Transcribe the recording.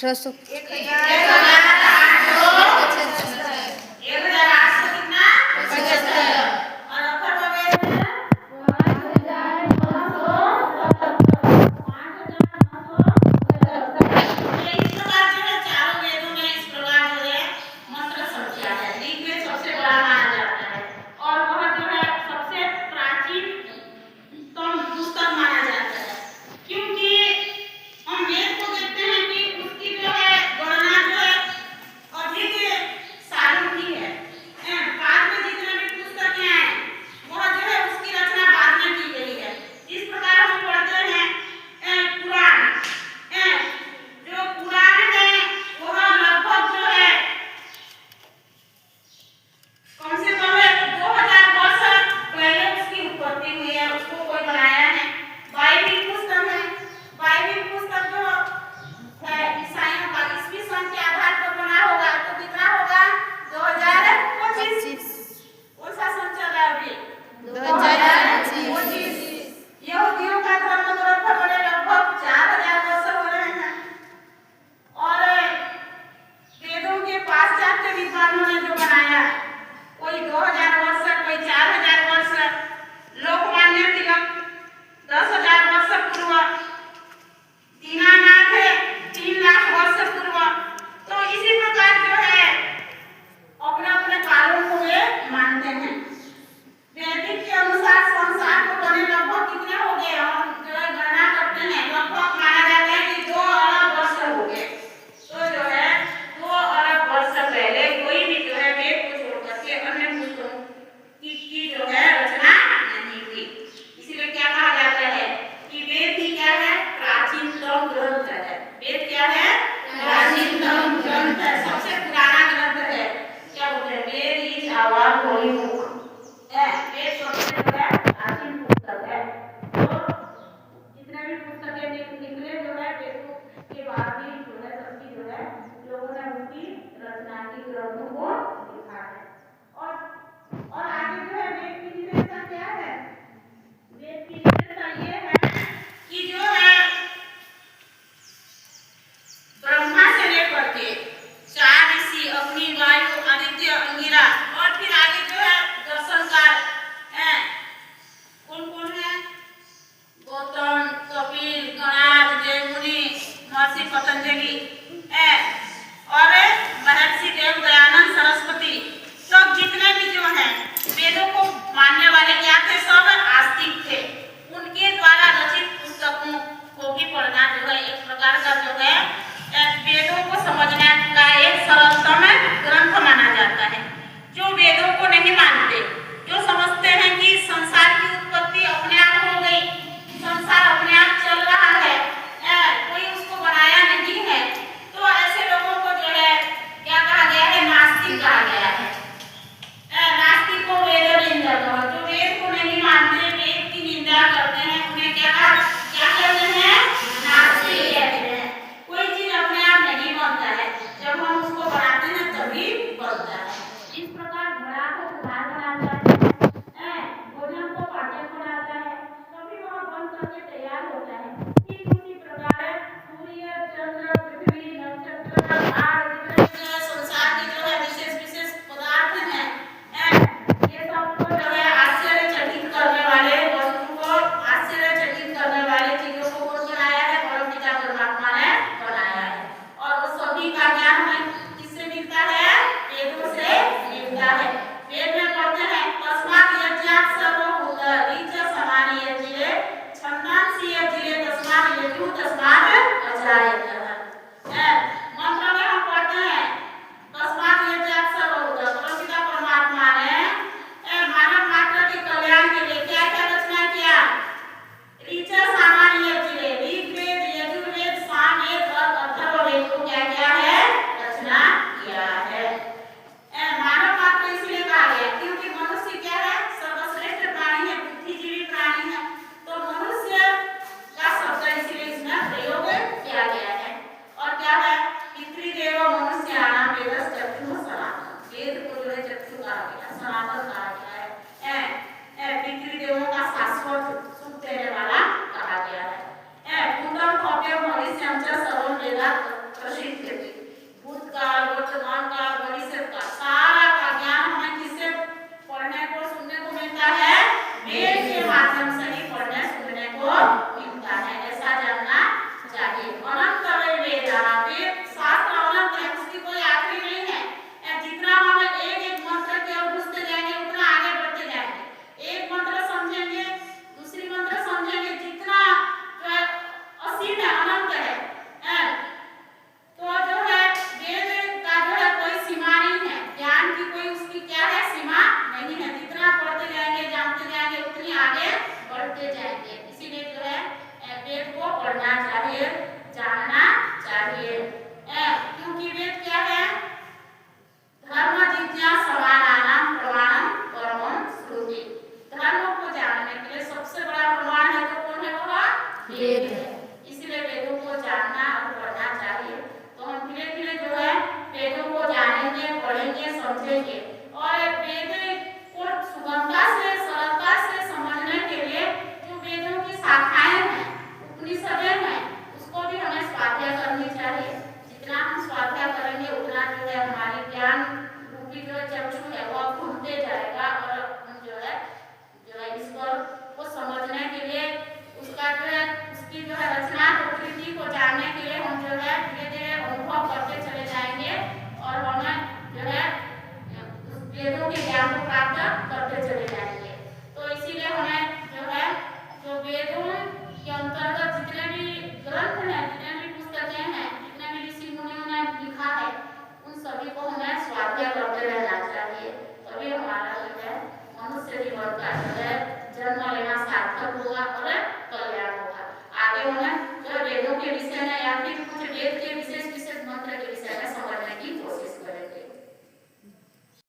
1800 पतंजलि और महर्षि देव दयानंद सरस्वती। तो ज्ञान रूपी जो चक्षु है वो खुलते जाएगा और हम जो है ईश्वर को समझने के लिए उसका जो है उसकी जो है रचना प्रकृति को जानने के लिए हम जो है धीरे धीरे अनुभव करते चले जाएंगे और हमें जो है वेदों के ज्ञान को प्राप्त करते चले जाएंगे। तो इसीलिए हमें जो है जो वेदों के अंतर्गत जितने भी ग्रंथ हैं, जितने भी पुस्तकें हैं, जितने भी ऋषि मुनियों ने लिखा है, उन सभी को हमें स्वाध्याय करते रहना चाहिए। तभी हमारा जो है मनुष्य जीवन का जो है जन्म लेना सार्थक होगा और